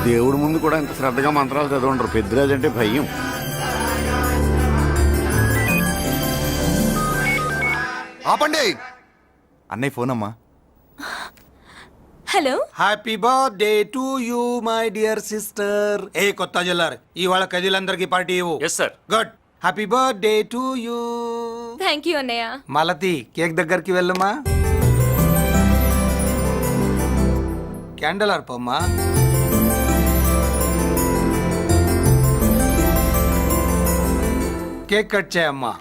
దేవుడి ముందు కూడా ఇంత శ్రద్ధగా మంత్రాలు చదవంటారు. పెద్దిరాజు అంటే భయం. ఆపండి. అన్నయ్య ఫోన్ అమ్మా. Hello. Happy birthday to you my dear sister. ఏ కొత్త జల్లార్ ఇవాళ కదిలందరికి పార్టీ ఇవ్వు. Yes sir. Good. Happy birthday to you. Thank you అన్నయ్య. మలతి కేక్ దగ్గరికి వెళ్ళమ్మా. క్యాండల్ అర్పమ్మా. కేక్ కట్ చేయమ్మా.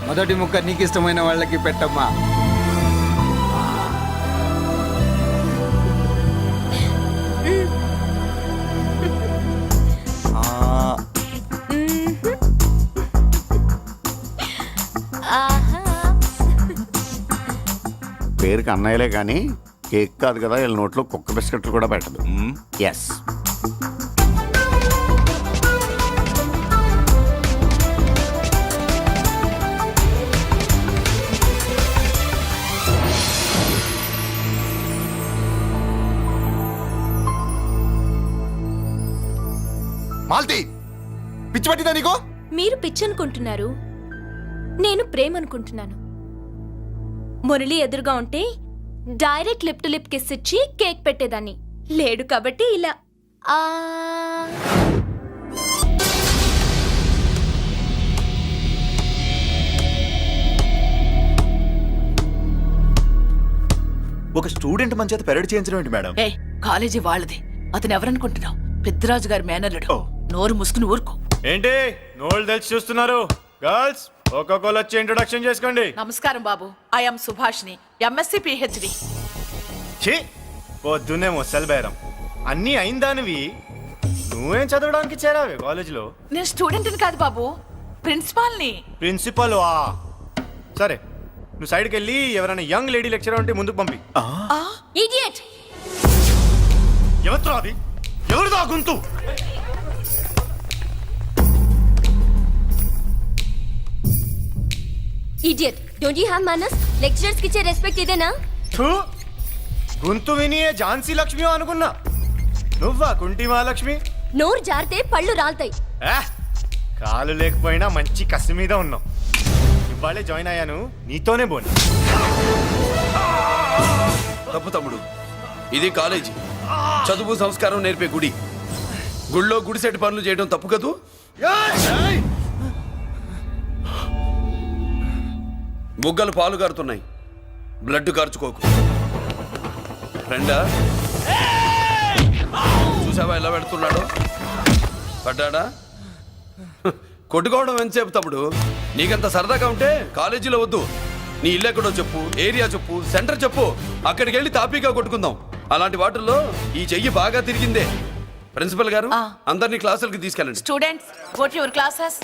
మొదటి ముక్క నీకు ఇష్టమైన వాళ్ళకి పెట్టమ్మా. పేరుకి అన్నయ్యలే కానీ కేక్ కాదు కదా, వీళ్ళ నోట్లో కుక్క బిస్కెట్లు కూడా పెట్టదు. ఎస్. మాల్తి, పిచ్చి పట్టిందా నీకు? మీరు పిచ్చి అనుకుంటున్నారు, నేను ప్రేమ అనుకుంటున్నాను. మురళి ఎదురుగా ఉంటే direct lip to lip kiss ఇచ్చి కేక్ పెట్టేదాన్ని. లేడు కాబట్టి ఇలా. ఒక స్టూడెంట్ మన చేత పెరడ్ చేయించడం ఏంటి మేడం? ఏ కాలేజీ వాళ్ళది, అతను ఎవరనుకుంటున్నావు? పెద్దరాజు గారి మేనల్లుడు. నోరు ముసుకుని ఊరుకో. ఏంటి నోళ్ళు తెచ్చి చూస్తున్నారు? గర్ల్స్ ఒక్కొక్కరు వచ్చి ఇంట్రొడక్షన్ చేసుకోండి. నమస్కారం బాబు, ఐఎమ్ సుభాష్ని, ఎంఎస్సి పిహెచ్డి. ఛీ, పొద్దున్నే ముసలి బేరం అన్నీ అయిందానివి. నువ్వేం చదవడానికి చేరావే కాలేజీలో? నేను స్టూడెంట్ని కాదు బాబు, ప్రిన్సిపాల్ని. ప్రిన్సిపల్ వా? సరే, నువ్వు సైడ్కి వెళ్ళి ఎవరైనా యంగ్ లేడీ లెక్చరర్ ఉంటే ముందుకు పంపి. ఇడియట్. ఎవరితో అది? ఎవరిదో గుంతు? ఇడియట్. డోంట్ యు హావ్ మనస్? లెక్చరర్స్ కి ఇచ్చే రెస్పెక్ట్ ఇదేనా? గుంతు విని ఝాన్సీ లక్ష్మి అనుకున్నా. నువ్వా కుంటి మహాలక్ష్మి? నోరు జారితే పళ్ళు రాల్తాయి. కాలు లేకపోయినా మంచి కసి మీద ఉన్నావు. ఇవాళే జాయిన్ అయ్యాను, నీతోనే పోను. తప్పు తమ్ముడు, ఇది కాలేజీ, చదువు సంస్కారం నేర్పే గుడి. గుళ్ళో గుడిసెట్టి పనులు చేయడం తప్పు కదూ? బుగ్గలు పాలు కారుతున్నాయి, బ్లడ్ కార్చుకోకు. ఫ్రెండా, చూసావా ఎలా పెడుతున్నాడో? పడ్డాడా? కొట్టుకోవడం ఎంతసేపు తమ్ముడు? నీకంత సరదాగా ఉంటే కాలేజీలో వద్దు. నీ ఇల్లు ఎక్కడో చెప్పు, ఏరియా చెప్పు, సెంటర్ చెప్పు, అక్కడికి వెళ్ళి తాపీగా కొట్టుకుందాం. అలాంటి వాటిల్లో ఈ చెయ్యి బాగా తిరిగిందే. ప్రిన్సిపల్ గారు, అందరినీ క్లాసులకి తీసుకెళ్ళండి. Students go to your classes.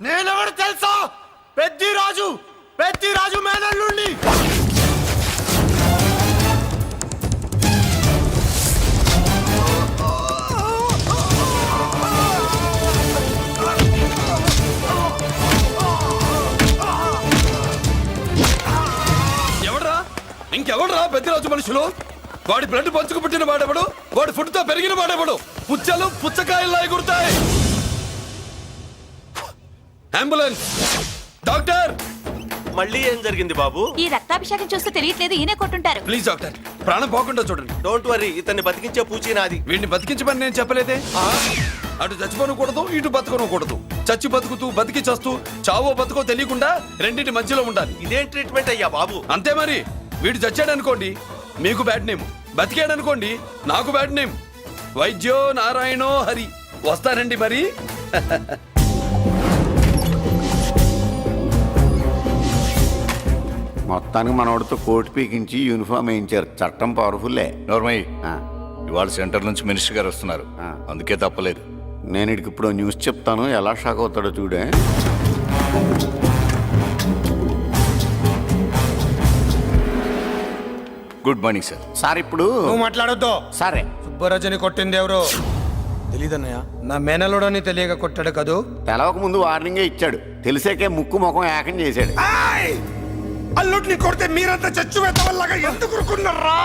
నేనెవరు తెలుసా? పెద్దిరాజు, పెద్దిరాజు మేనల్లుండి. ఎవడ్రా? ఇంకెవడ్రా పెద్దిరాజు మనుషులు? వాడి బ్లడ్ పంచుకు పుట్టిన వాడెవడు? వాడి ఫుడ్ తో పెరిగిన వాడెవడు? పుచ్చలు పుచ్చకాయల్లా ఎగురుతాయి. Ambulance, doctor. మళ్ళీ ఏం జరిగింది బాబు? ఈ రక్తాభిషేకం చూస్తే తెలియట్లేదు, ఈయనే కొట్టుంటారు. ప్లీజ్ డాక్టర్, ప్రాణం పోకుండా చూడండి. డోంట్ వరీ, ఇతన్ని బతికించే పూచి నాది. వీడిని బతికించమని నేను చెప్పలేదే. అటు చచ్చిపోనకూడదు, ఇటు బతకనకూడదు. చచ్చి బతుకుతూ, బతికి చస్తూ, చావో బతుకో తెలియకుండా రెండింటి మధ్యలో ఉండాలి. ఇదేం ట్రీట్మెంట్ అయ్యా బాబు? అంతే మరి. వీడు చచ్చాడనుకోండి మీకు బ్యాడ్ నేమ్, బతికాడనుకోండి నాకు బ్యాడ్ నేమ్. వైద్యో నారాయణో హరి. వస్తానండి మరి. మొత్తానికి మనోడితో కోట్ పీకించి యూనిఫామ్ వేయించారు. చట్టం పవర్ఫుల్లే. నోర్మయ్య, ఇవాళ సెంటర్ నుంచి మినిస్టర్ గారు వస్తున్నారు, అందుకే తప్పలేదు. నేను ఇడికి ఇప్పుడు న్యూస్ చెప్తాను, ఎలా షాక్ అవుతాడో చూడే. Good morning sir. సార్ ఇప్పుడు నువ్వు మాట్లాడొద్దు. సరే. సుబ్బరాజుని కొట్టింది ఎవరు? తెలీదన్నయ్య, నా మేనలోడని తెలియక కొట్టాడు కదూ. తెలవక ముందు వార్నింగే ఇచ్చాడు, తెలిసాకే ముక్కు ముఖం ఏకం చేశాడు. అల్లుడిని కొడితే మీరంతా చచ్చు వల్లగా ఎందుకు ఊరుకున్నారా?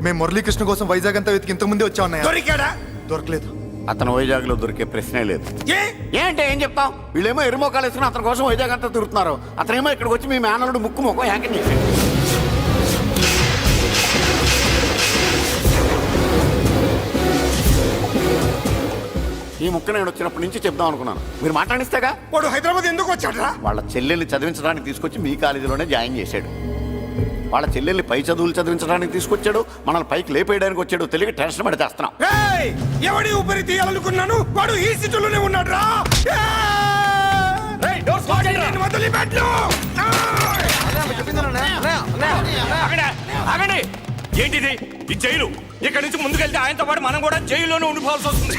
మేము మురళీకృష్ణ కోసం వైజాగ్ అంతా వెతికి ఇంతకు ముందే వచ్చా ఉన్నాయా? దొరికాడా? దొరకలేదు. అతను వైజాగ్ లో దొరికే ప్రశ్నే లేదు. ఏ ఏంటే ఏం చెప్తాం? వీళ్ళేమో ఎరుమోకాలు వేసుకుని అతని కోసం వైజాగ్ అంతా తిరుగుతున్నారు, అతనేమో ఇక్కడికి వచ్చి మీ మేనలుడు ముక్కు ముఖం ఏకం చేశాడు. ఈ ముక్క నేను వచ్చినప్పటి నుంచి చెప్దాం అనుకున్నాను, మీరు మాట్లాడిస్తేగా. వాడు హైదరాబాద్ ఎందుకు వచ్చాడరా? వాళ్ళ చెల్లెల్ని చదివించడానికి తీసుకొచ్చి మీ కాలేజీలోనే జాయిన్ చేశాడు. వాళ్ళ చెల్లెల్ని పై చదువులు చదివించడానికి తీసుకొచ్చాడు, మనల్ని పైకి లేపేయడానికి వచ్చాడు. తెలియక టెన్షన్ పడి చేస్తున్నాం. ఏయ్! ఎవడి ఊపిరి తీయాలనుకున్నాను, వాడు ఈ సిటీలోనే ఉన్నాడు రా. వదిలిపెట్టు. ఆగండి, ఏంటిది ఈ జైలు? ఇక్కడి నుంచి ముందుకెళ్తే ఆయనతో పాటు మనం కూడా జైల్లోనే ఉండిపోవాల్సి వస్తుంది.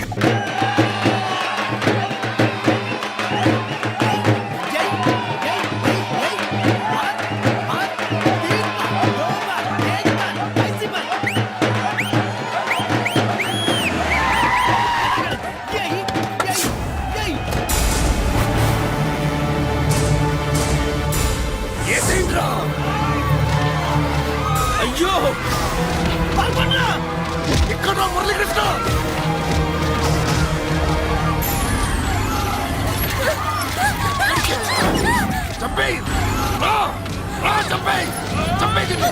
అయ్యో ఇక్కడ మురళీకృష్ణ చంపేయ్, చంపేయ్, చంపేయ్.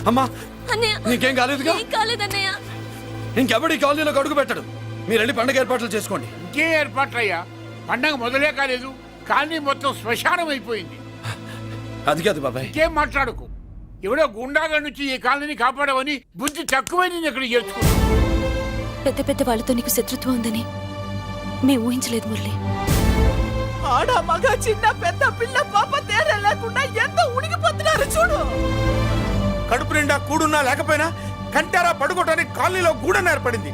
అమ్మా అన్నయ్య, నీకేం కాలేదుగా? ఏం కాలేదన్నయ్య. ఇంకెవడి కాలనీలో అడుగు పెట్టడు. మీరు వెళ్ళి పండుగ ఏర్పాట్లు చేసుకోండి. ఇంకే ఏర్పాట్లయ్యా, పండగ మొదలే కాలేదు, కానీ మొత్తం శ్మశానం అయిపోయింది. అది కాదు బాబాయ్. ఇంకేం మాట్లాడుకు. ఎవడో గుండాగా నుంచి ఈ కాలనీని కాపాడవని బుద్ధి తక్కువై నేను ఇక్కడ చేర్చుకున్నా. పెద్ద పెద్ద వాళ్ళతో నీకు శత్రుత్వం ఉందని మేము ఊహించలేదు మురళి. ఆడ మగ చిన్న పెద్ద పిల్ల పాప తేడా లేకుండా ఎంత ఉడికిపోతున్నారు చూడు. కడుపు నిండా కూడున్నా లేకపోయినా కంటారా పడుకోవటానికి కాలనీలో గూడన ఏర్పడింది.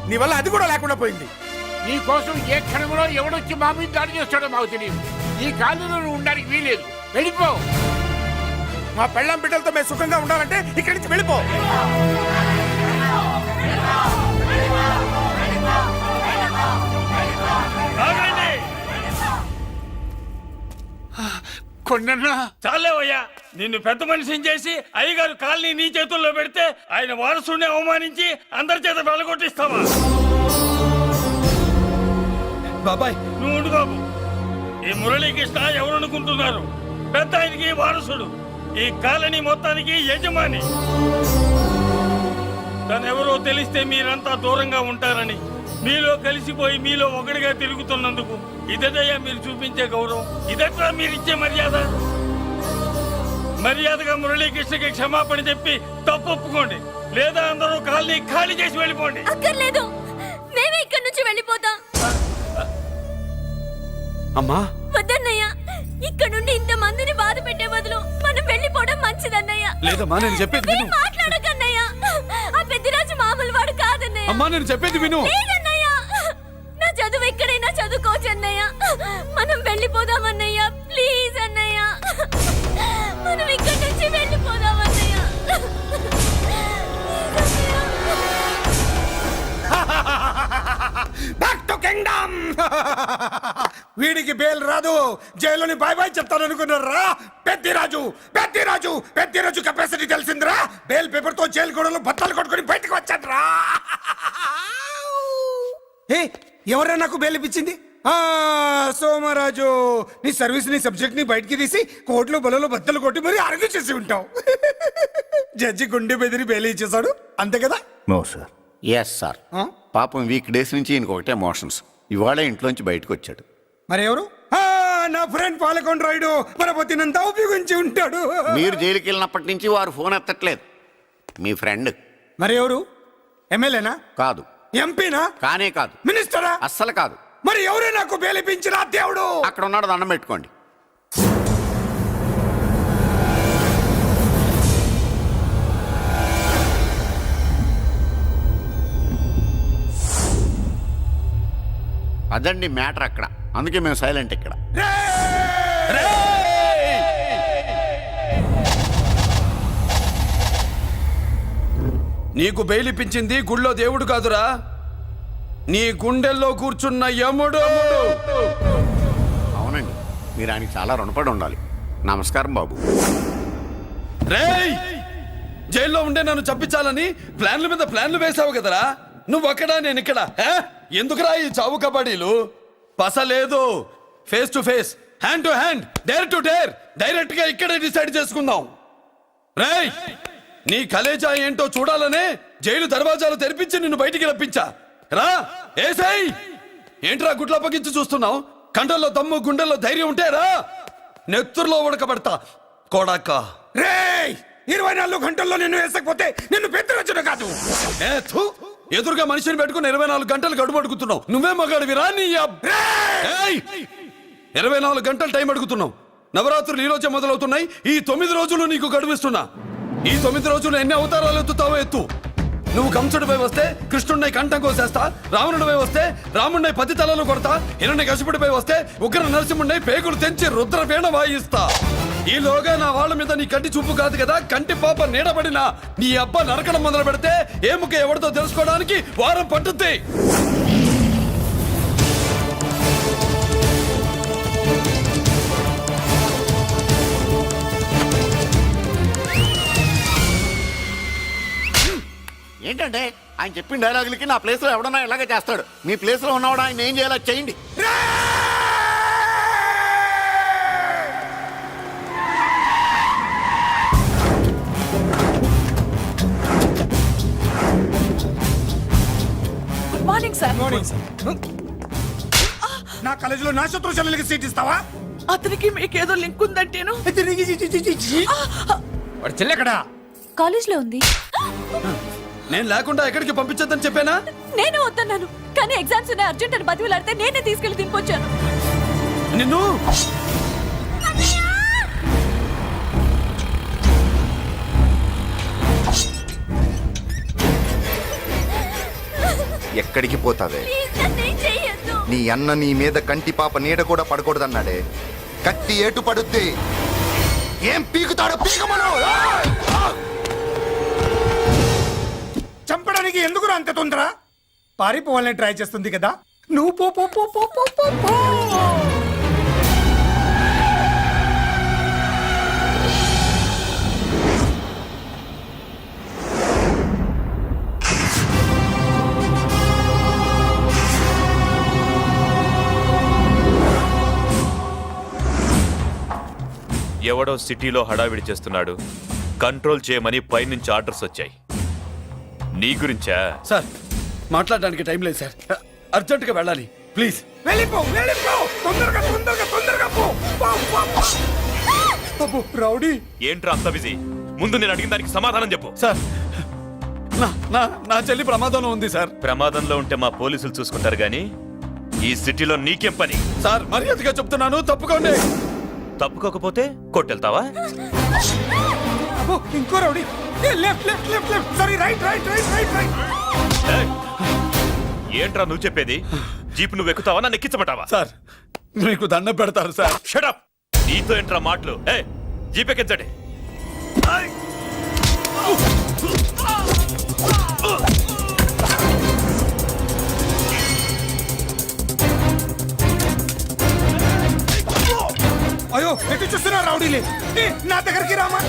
నీ వల్ల అది కూడా లేకుండా పోయింది. నీ కోసం ఏ క్షణంలో ఎవడొచ్చి మా మీద దాడి చేస్తాడో మాకు తెలియదు. ఈ కాలనీలో నువ్వు ఉండడానికి వీలేదు. వెళ్ళిపో. మా పెళ్ళాం బిడ్డలతో మేము సుఖంగా ఉండాలంటే ఇక్కడి నుంచి వెళ్ళిపో. ఆగండి. కొండన్నా చాలేవయ్యా, నిన్ను పెద్ద మనిషిని చేసి అయ్యగారు కాలనీ నీ చేతుల్లో పెడితే ఆయన వారసుని అవమానించి అందరి చేత వెళ్ళగొట్టిస్తావా? బాబాయ్ నువ్వు ఉండు బాబు. ఈ మురళీకృష్ణ ఎవరు అనుకుంటున్నారు? పెద్ద ఆయనకి వారసుడు, ఈ కాలనీ మొత్తానికి యజమాని. తనెవరో తెలిస్తే మీరంతా దూరంగా ఉంటారని మీలో కలిసిపోయి మీలో ఒకటిగా తిరుగుతున్నందుకు ఇదయ్యా మీరు చూపించే గౌరవం, ఇదట్లా మీరు ఇచ్చే మర్యాద. మర్యాదగా మురళీకృష్ణకి క్షమాపణ చెప్పి తప్పు ఒప్పుకోండి, లేదా అందరూ కాలనీ ఖాళీ చేసి వెళ్ళిపోండి. అక్కర్లేదు, మేమే ఇక్కడి నుంచి వెళ్ళిపోతాం. అమ్మా వద్దన్నయ్య, ఇక్కడ నుండి ఇంత మందిని బాధ పెట్టే బదులు మనం వెళ్ళిపోవడం మంచిదన్నయ్య. లేదమ్మా, నేను చెప్పేది విను. మాట్లాడకన్నయ్య, ఆ పెద్దిరాజు మామూలు వాడు కాదన్నయ్య. అమ్మా నేను చెప్పేది విను. లేదన్నయ్య, నా చదువు ఎక్కడైనా చదువుకోవచ్చు అన్నయ్య. మనం వెళ్ళిపోదామన్నయ్య, ప్లీజ్ అన్నయ్య. మనం ఇక్కడి నుంచి వెళ్ళిపోదామన్నయ్య. Back to kingdom. వీడికి బెయిల్ రాదు, జైల్లోని బాయ్ బాయ్ చెప్తాను అనుకున్నారా? పెద్దిరాజు పెద్దిరాజు పెద్దిరాజు కెపాసిటీ తెలిసిందిరా. బెయిల్ పేపర్ తో జైలు గోడలు బట్టలు కొట్టుకుని బయటకు వచ్చాడ్రా. ఏ ఎవరా నాకు బెయిల్ ఇప్పించింది? సోమరాజు, నీ సర్వీస్ నీ సబ్జెక్ట్ ని బయటికి తీసి కోర్టులో బలలో బద్దలు కొట్టి మరి ఆర్గ్యూ చేసి ఉంటావు. జడ్జి గుండె బెదిరి బెయిల్ ఇచ్చేసాడు, అంతే కదా? No sir. Yes sir. పాపం వీక్ డేస్ నుంచి ఈయనకు ఒకటే ఎమోషన్స్. ఇవాళ ఇంట్లోంచి బయటకు వచ్చాడు. మరి ఎవరు? నా ఫ్రెండ్ పాలకొండ రాయుడు పరపతినంతా ఉపయోగించి ఉంటాడు. మీరు జైలుకి వెళ్ళినప్పటి నుంచి వారు ఫోన్ ఎత్తట్లేదు. మీ ఫ్రెండ్. మరి ఎవరు? ఎమ్మెల్యేనా? కాదు. ఎంపీనా? కానే కాదు. మినిస్టరా? అస్సలు కాదు. మరి ఎవరే నాకు బేలిపించిన దేవుడు? అక్కడ ఉన్నాడు, దండం పెట్టుకోండి. అదండి మ్యాటర్ అక్కడ. అందుకే మేము సైలెంట్ ఇక్కడ. నీకు బెయిలిపించింది గుళ్ళో దేవుడు కాదురా, నీ గుండెల్లో కూర్చున్న యముడు. అవునండి, మీరు ఆయనకి చాలా రుణపడి ఉండాలి. నమస్కారం బాబు. రేయ్, జైల్లో ఉండే నన్ను చంపించాలని ప్లాన్ల మీద ప్లాన్లు వేసావు కదరా. నువ్వు అక్కడా నేను ఇక్కడ. ఎందుకురా ఈ చావు కబడ్డీలు? పసలేదు. Face to face, hand to hand, dare to dare, direct గా ఇక్కడే డిసైడ్ చేసుకుందాం. రేయ్, నీ కలేజా ఏంటో చూడాలనే జైలు దర్వాజాలు తెరిపించి నిన్ను బయటికి రప్పించా. రా ఏసై. ఏంట్రా గుడ్ల పగించి చూస్తున్నావు? కండల్లో దమ్ము గుండెల్లో ధైర్యం ఉంటే రా, నెత్తురులో ఉడకబడతా కొడాక. రేయ్, 24 గంటల్లో నిన్ను వేసకపోతే నిన్ను పెద్దరచుడు కాదు. ఎదురుగా మనిషిని పెట్టుకుని 24 గంటలు గడుపు అడుగుతున్నావు. నువ్వే మగాడివిరా నీ 24 గంటలు టైం అడుగుతున్నావు. నవరాత్రులు ఈ రోజే మొదలవుతున్నాయి. ఈ 9 రోజులు నీకు గడువిస్తున్నా. ఈ 9 రోజులు ఎన్ని అవతారాలు ఎత్తుతావో ఎత్తు. నువ్వు కంసుడిపై వస్తే కృష్ణుడిపై కంఠం కోసేస్తా, రావణుడిపై వస్తే రాముడిపై 10 తలలు కొడతా, హిరణ్యకశిపుడిపై వస్తే ఉగ్ర నరసింహుడిపై పేగులు తెంచి రుద్రపీణ వాయిస్తా. ఈలోగా నా వాళ్ళ మీద నీ కంటి చూపు కాదు కదా, కంటి పాప నీడబడిన నీ అబ్బ నరకడం మొదలు పెడితే ఏముక ఎవరితో తెలుసుకోవడానికి వారం పట్టుద్ది. ఏంటంటే ఆయన చెప్పిన డైలాగులకి నా ప్లేస్లో ఎవడన్నా ఇలాగే చేస్తాడు. మీ ప్లేస్లో ఉన్నవాడు ఆయన ఏం చేయాలో చేయండి. Good morning sir. నా కాలేజీలో నా శత్రు చెల్లెలకి సీట్ ఇస్తావా? అతనికి మీకేదో లింక్ ఉందంటేను. వాడు చెల్లెక్కడా? కాలేజ్ లో ఉంది. నేను లేకుండా ఎక్కడికి పంపించొద్దని చెప్పానా? నేను వద్దన్నాను, కానీ ఎగ్జామ్స్ ఉన్నాయి అర్జెంట్ అని బతిలాడితే నేనే తీసుకెళ్లి దింపొచ్చాను. నిన్ను ఎక్కడికి పోతావే? ప్లీజ్ నన్నేం చెయ్యొద్దు. నీ అన్న నీ మీద కంటి పాప నీడ కూడా పడకూడదన్నాడే. కత్తి ఏటు పడుద్ది. ఏం పీకుతాడో పీకమను. చంపడానికి ఎందుకు అంత తొందర? పారిపోవాలని ట్రై చేస్తుంది కదా, నువ్వు పో పో పో పో పో పో పో. ఎవడో సిటీలో హడావిడి చేస్తున్నాడు, కంట్రోల్ చేయమని పైనుంచి ఆర్డర్స్ వచ్చాయి. నీ గురించా? సార్ మాట్లాడడానికి టైం లేదు సార్, అర్జెంటుగా వెళ్ళాలి ప్లీజ్. వెళ్ళిపో వెళ్ళిపో, తొందరగా తొందరగా తొందరగా పో పో, పో, పో. అబ్బో, రౌడీ. ఏంట్రా అంత బిజీ? ముందు నేను అడిగిన దానికి సమాధానం చెప్పు. సార్ నా చెల్లి ప్రమాదంలో ఉంది సార్. ప్రమాదంలో ఉంటే మా పోలీసులు చూసుకుంటారు గాని ఈ సిటీలో నీకేం పని? సార్ మర్యాదగా చెప్తున్నాను, తప్పుకోండి. తప్పుకోకపోతే కొట్టెళ్తావా? అబ్బో, ఇంకో rowdy. Left left left left, sorry right right right right right. ఏయ్! ఏంట్రా నువ్వు చెప్పేది? జీప్ నువ్వు ఎక్కుతావా, నన్ను ఎక్కించమంటావా? సార్ మీకు దండం పెడతారు సార్. షటప్! నీతో ఏంట్రా మాటలు? జీప్ ఎక్కించండి. అయ్యో, ఎటు చూస్తున్నా రౌడీలే. నా దగ్గరికి రామా.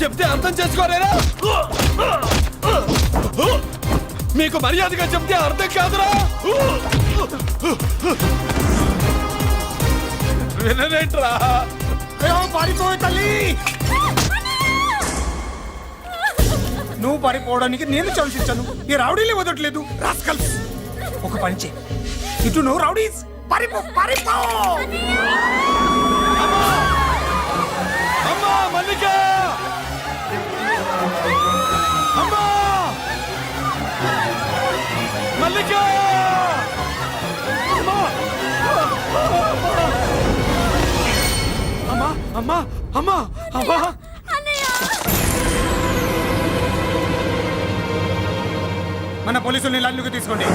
చెప్తే అర్థం చేసుకోలేరా? మీకు మర్యాదగా చెప్తే అర్థం కాదురా? వినరేంట్రా? అయ్యో, పారిపోయే తల్లి. నువ్వు పారిపోవడానికి నేను ఛాన్స్ ఇచ్చాను, ఈ రౌడీలే వదట్లేదు. రాస్కల్స్, ఒక పని చేయి, ఇటు నువ్వు రౌడీస్ పారిపో పారిపో. అమ్మా మల్లిక! అమ్మా మల్లిక! అమ్మా అమ్మా అమ్మా అమ్మా! మన పోలీసుల్ని లైన్లోకి తీసుకోండి.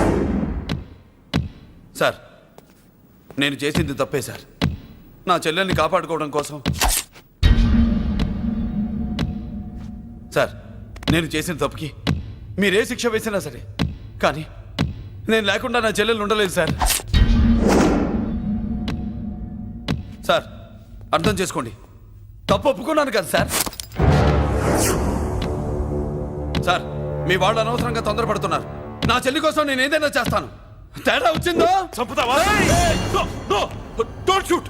సార్ నేను చేసింది తప్పే సార్. నా చెల్లెల్ని కాపాడుకోవడం కోసం సార్ నేను చేసిన తప్పుకి మీరే శిక్ష వేసినా సరే, కానీ నేను లేకుండా నా చెల్లెలు ఉండలేదు సార్. సార్ అర్థం చేసుకోండి, తప్పు ఒప్పుకున్నాను కదా సార్. సార్ మీ వాళ్ళు అనవసరంగా తొందరపడుతున్నారు. నా చెల్లి కోసం నేను ఏదైనా చేస్తాను. తేడా వచ్చిందో చంపుతావా? Don't shoot.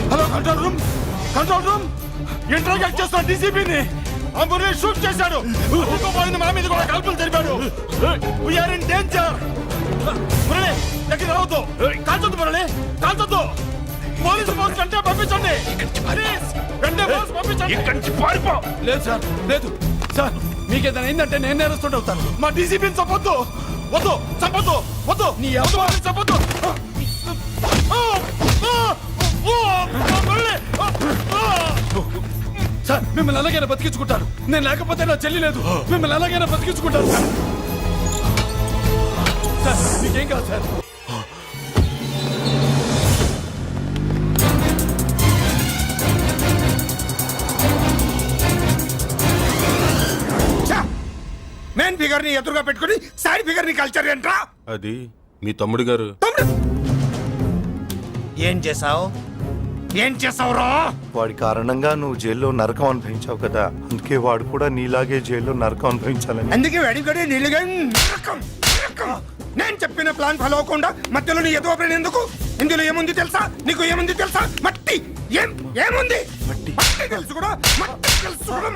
Hello control room, control room. Interrogate చేస్తున్న డీసీపీని అంబులెన్స్ షూట్ చేశాడు. పోయింది, మన మీద కూడా కాల్పులు జరిపాడు. We're in danger. మురళి దగ్గర రావద్దు, కాల్చొద్దు మురళి, కాల్చొద్దు. పోలీసు ఫోర్స్ వెంటనే పంపించండి. ప్లీజ్, వెంటనే ఫోర్స్ పంపించండి. ఇక్కడి నుంచి పారిపో. లేదు సార్, లేదు సార్. మీకు ఏదైనా అయిందంటే నేను నేరస్తుంటే అవుతాను. మా డీసీపీని చంపొద్దు, వద్దు, చంపొద్దు, వద్దు. నీ వద్దు, వాళ్ళని చంపొద్దు. మురళి, సార్ మిమ్మల్ని ఎలాగైనా బతికించుకుంటాను. నేను లేకపోతే నా చెల్లి లేదు. మిమ్మల్ని ఎలాగైనా బతికించుకుంటాను సార్. సార్ మీకేం కాదు సార్. మెయిన్ ఫిగర్ ని ఎదురుగా పెట్టుకుని సైడ్ ఫిగర్ ని కల్చర్ ఏంట్రా? అది మీ తమ్ముడు గారు. తమ్ముడు ఏం చేసావు? ఏం చేసావురా? వాడి కారణంగా నువ్వు జైల్లో నరకం అనుభవించావు కదా, అందుకే వాడు కూడా నీలాగే జైల్లో నరకం అనుభవించాలని. అందుకే వెడిగడే నీళ్ళుగా నరకం, నరకం. నేను చెప్పిన ప్లాన్ ఫాలో అవ్వకుండా మధ్యలో నీ ఎదువు ప్లాన్ ఎందుకు? ఇందులో ఏముంది తెలుసా? నీకు ఏముంది తెలుసా? మట్టి. ఏముంది? మట్టి తెలుసు కూడా, మట్టి తెలుసు కూడా.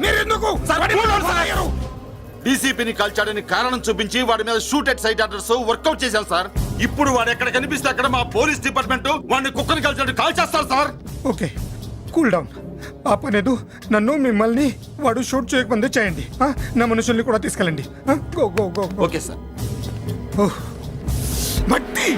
మీరెందుకు? డీసీపీని కాల్చాడని కారణం చూపించి వాడి మీద shoot at sight orders work out చేశాం సార్. ఇప్పుడు వాడు ఎక్కడ కనిపిస్తే అక్కడ మా పోలీస్ డిపార్ట్మెంట్ వాడిని కుక్కని కాల్చాడు కాల్ చేస్తారు సార్. Okay, cool down. ఆ పనేదు నన్ను మిమ్మల్ని వాడు షూట్ చేయకముందే చేయండి. నా మనుషుల్ని కూడా తీసుకెళ్ళండి. Go go go. Okay sir. మట్టి.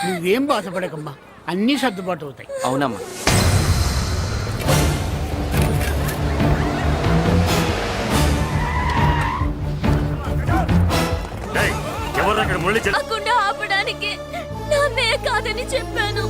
నువ్వేం బాధపడకమ్మా, అన్నీ సర్దుబాటు అవుతాయి. అవునమ్మా. ఆ గుండె ఆపడానికి నాన్నే కాదని చెప్పాను.